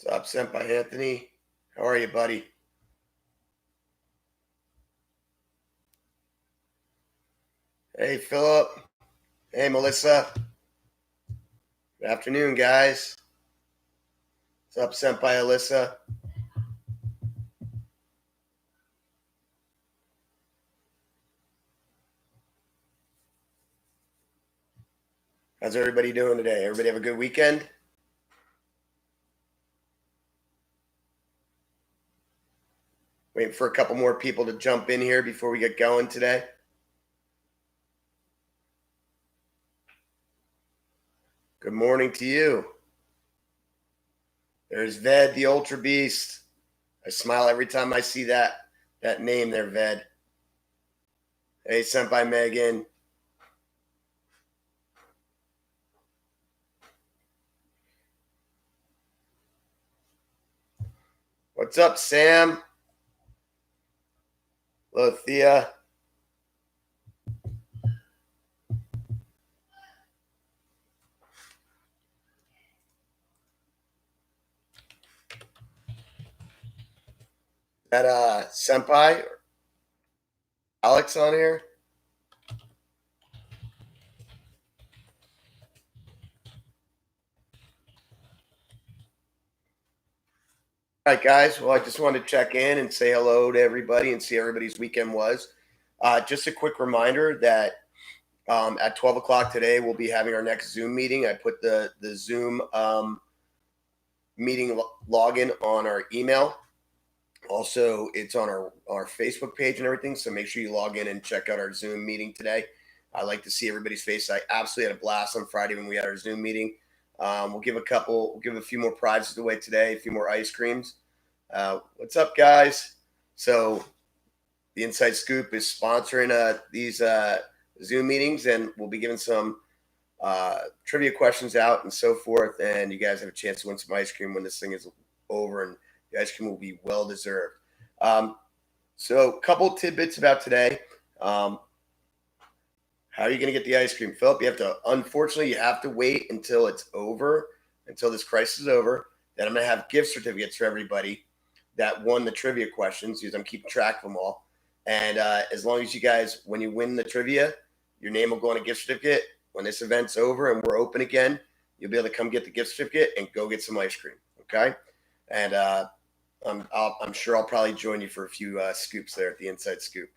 What's up, Senpai Anthony? How are you, buddy? Hey, Philip. Hey, Melissa. Good afternoon, guys. What's up, Senpai Alyssa? How's everybody doing today? Everybody have a good weekend? Waiting for a couple more people to jump in here before we get going today. Good morning to you. There's Ved, the Ultra Beast. I smile every time I see that name there, Ved. Hey, Senpai Megan. What's up, Sam? Hello, Thea. That Senpai Alex on here? All right, guys. Well, I just wanted to check in and say hello to everybody and see how everybody's weekend was. Just a quick reminder that at 12 o'clock today, we'll be having our next Zoom meeting. I put the Zoom meeting login on our email. Also, it's on our Facebook page and everything. So make sure you log in and check out our Zoom meeting today. I like to see everybody's face. I absolutely had a blast on Friday when we had our Zoom meeting. We'll give a few more prizes away today, a few more ice creams. What's up, guys? So the Inside Scoop is sponsoring these Zoom meetings, and we'll be giving some trivia questions out and so forth. And you guys have a chance to win some ice cream when this thing is over, and the ice cream will be well deserved. So a couple tidbits about today. How are you going to get the ice cream, Philip? Unfortunately, you have to wait until it's over, until this crisis is over. Then I'm going to have gift certificates for everybody that won the trivia questions, because I'm keeping track of them all. And as long as you guys, when you win the trivia, your name will go on a gift certificate. When this event's over and we're open again, you'll be able to come get the gift certificate and go get some ice cream. Okay? And I'm sure I'll probably join you for a few scoops there at the Inside Scoop.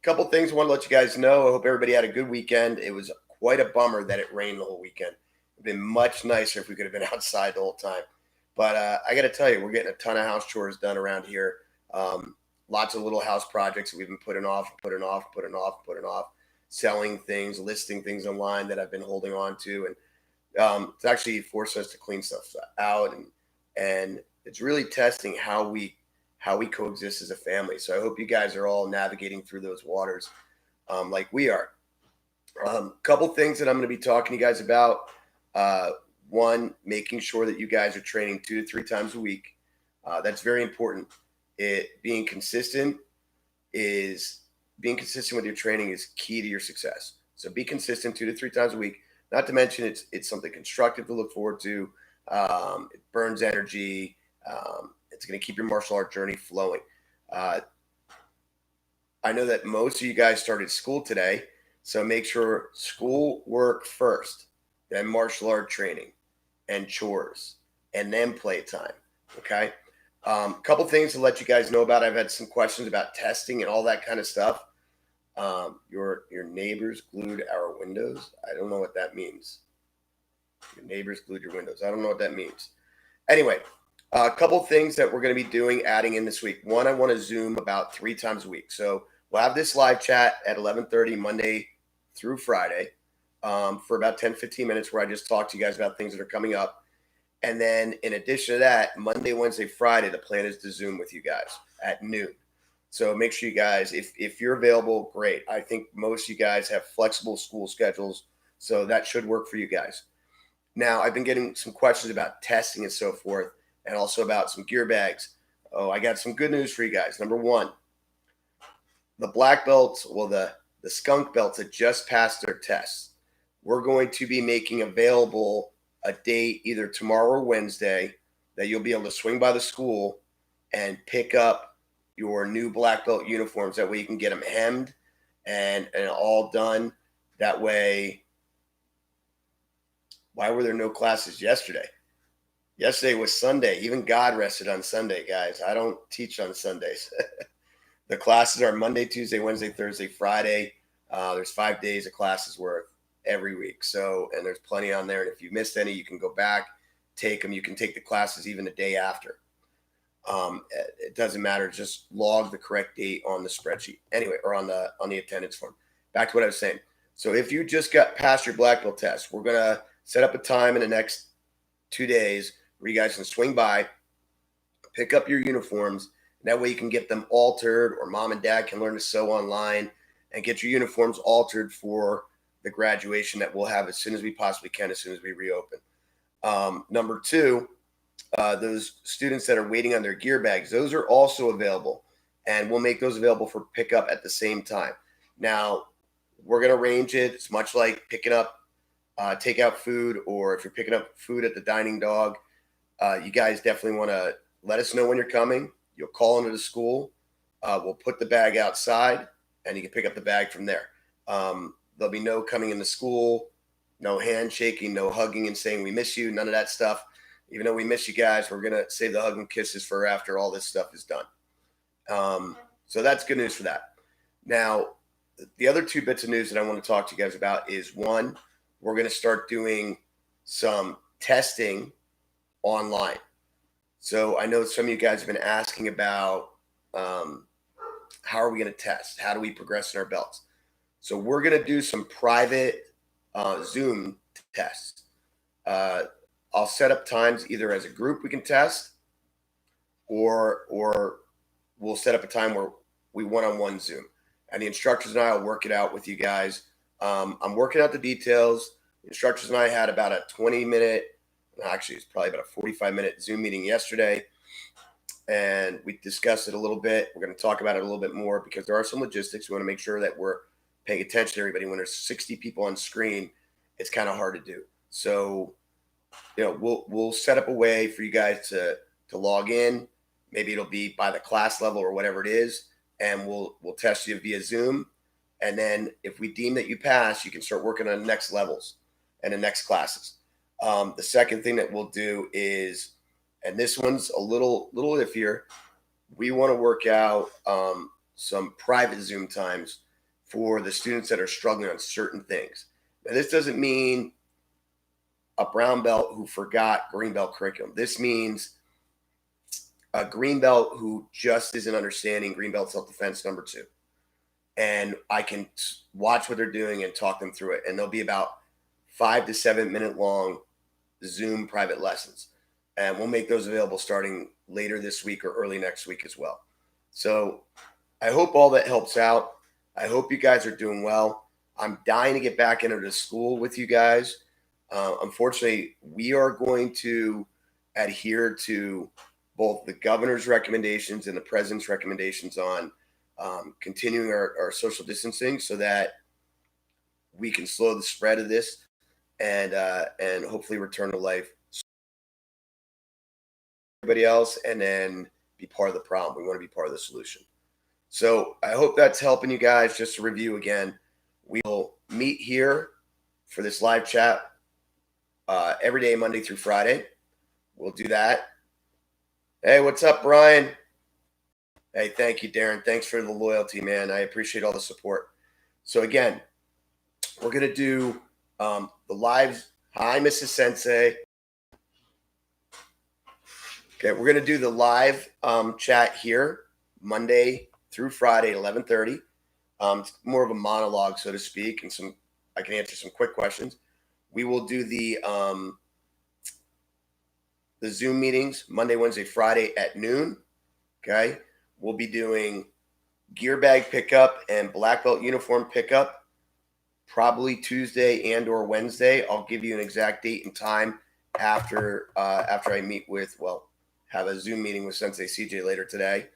Couple things I want to let you guys know. I hope everybody had a good weekend. It was quite a bummer that it rained the whole weekend. It'd been much nicer if we could have been outside the whole time. But I got to tell you, we're getting a ton of house chores done around here. Lots of little house projects that we've been putting off, selling things, listing things online that I've been holding on to. And it's actually forced us to clean stuff out. And it's really testing how we coexist as a family. So I hope you guys are all navigating through those waters like we are. Couple things that I'm going to be talking to you guys about. One, making sure that you guys are training 2 to 3 times a week. That's very important. Being consistent with your training is key to your success. So be consistent 2 to 3 times a week. Not to mention it's something constructive to look forward to. It burns energy. It's going to keep your martial art journey flowing. I know that most of you guys started school today, so make sure school work first, then martial art training and chores, and then playtime. Okay. Couple things to let you guys know about. I've had some questions about testing and all that kind of stuff. Your neighbors glued our windows. I don't know what that means. Your neighbors glued your windows. I don't know what that means. Anyway, a couple things that we're going to be doing, adding in this week. One, I want to Zoom about 3 times a week. So we'll have this live chat at 11:30 Monday through Friday for about 10, 15 minutes, where I just talk to you guys about things that are coming up. And then in addition to that, Monday, Wednesday, Friday, the plan is to Zoom with you guys at noon. So make sure you guys, if you're available, great. I think most of you guys have flexible school schedules, so that should work for you guys. Now, I've been getting some questions about testing and so forth, and also about some gear bags. Oh, I got some good news for you guys. Number one, the black belts, well, the skunk belts that just passed their tests, we're going to be making available a date either tomorrow or Wednesday that you'll be able to swing by the school and pick up your new black belt uniforms. That way you can get them hemmed and all done. That way, why were there no classes yesterday? Yesterday was Sunday. Even God rested on Sunday, guys. I don't teach on Sundays. The classes are Monday, Tuesday, Wednesday, Thursday, Friday. There's 5 days of classes worth every week. So, and there's plenty on there. And if you missed any, you can go back, take them. You can take the classes even the day after. It doesn't matter. Just log the correct date on the spreadsheet. Anyway, or on the attendance form. Back to what I was saying. So if you just got past your black belt test, we're going to set up a time in the next 2 days where you guys can swing by, pick up your uniforms. That way you can get them altered, or mom and dad can learn to sew online and get your uniforms altered for the graduation that we'll have as soon as we possibly can, as soon as we reopen. Number two, those students that are waiting on their gear bags, those are also available, and we'll make those available for pickup at the same time. Now, we're going to arrange it. It's much like picking up takeout food, or if you're picking up food at the Dining Dog, you guys definitely want to let us know when you're coming. You'll call into the school. We'll put the bag outside, and you can pick up the bag from there. There'll be no coming into school, no handshaking, no hugging and saying we miss you, none of that stuff. Even though we miss you guys, we're going to save the hug and kisses for after all this stuff is done. So that's good news for that. Now, the other 2 bits of news that I want to talk to you guys about is, one, we're going to start doing some testing online. So I know some of you guys have been asking about how are we going to test? How do we progress in our belts? So we're going to do some private Zoom tests. I'll set up times either as a group we can test, or we'll set up a time where we one-on-one Zoom. And the instructors and I will work it out with you guys. I'm working out the details. The instructors and I had about a 20-minute, actually it's probably about a 45-minute Zoom meeting yesterday, and we discussed it a little bit. We're going to talk about it a little bit more because there are some logistics. We want to make sure that we're paying attention to everybody. When there's 60 people on screen, it's kind of hard to do. So, we'll set up a way for you guys to log in. Maybe it'll be by the class level or whatever it is, and we'll test you via Zoom. And then if we deem that you pass, you can start working on the next levels and the next classes. The second thing that we'll do is, and this one's a little iffier, we want to work out some private Zoom times for the students that are struggling on certain things. Now, this doesn't mean a brown belt who forgot green belt curriculum. This means a green belt who just isn't understanding green belt self-defense number 2. And I can watch what they're doing and talk them through it. And they'll be about 5 to 7 minute long Zoom private lessons. And we'll make those available starting later this week or early next week as well. So I hope all that helps out. I hope you guys are doing well. I'm dying to get back into the school with you guys. Unfortunately, we are going to adhere to both the governor's recommendations and the president's recommendations on continuing our social distancing so that we can slow the spread of this and hopefully return to life. Everybody else, and then be part of the problem. We want to be part of the solution. So I hope that's helping you guys. Just to review again, we will meet here for this live chat every day, Monday through Friday. We'll do that. Hey, what's up, Brian? Hey, thank you, Darren. Thanks for the loyalty, man. I appreciate all the support. So again, we're going to do the lives. Hi, Mrs. Sensei. Okay, we're going to do the live chat here Monday through Friday at 11:30. It's more of a monologue, so to speak, and I can answer some quick questions. We will do the Zoom meetings Monday, Wednesday, Friday at noon. Okay, we'll be doing gear bag pickup and black belt uniform pickup probably Tuesday and or Wednesday. I'll give you an exact date and time after I meet with, have a Zoom meeting with Sensei CJ later today.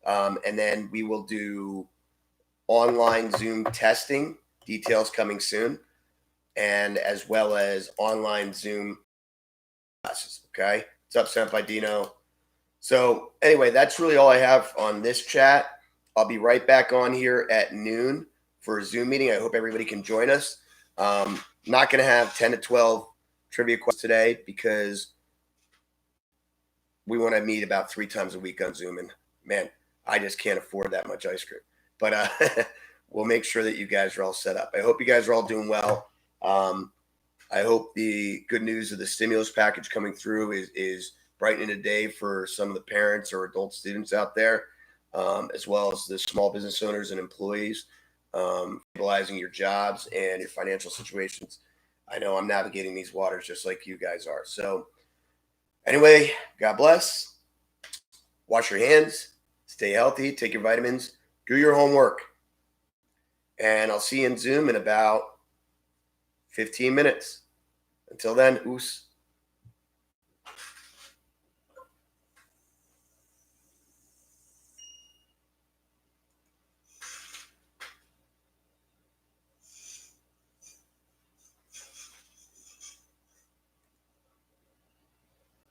And then we will do online Zoom testing, details coming soon, and as well as online Zoom classes. Okay. What's up, Senpai Dino? So anyway, that's really all I have on this chat. I'll be right back on here at noon for a Zoom meeting. I hope everybody can join us. Not going to have 10 to 12 trivia questions today because we want to meet about 3 times a week on Zoom. And man, I just can't afford that much ice cream. But we'll make sure that you guys are all set up. I hope you guys are all doing well. I hope the good news of the stimulus package coming through is brightening a day for some of the parents or adult students out there, as well as the small business owners and employees, stabilizing your jobs and your financial situations. I know I'm navigating these waters just like you guys are. So anyway, God bless. Wash your hands. Stay healthy. Take your vitamins. Do your homework. And I'll see you in Zoom in about 15 minutes. Until then, oos.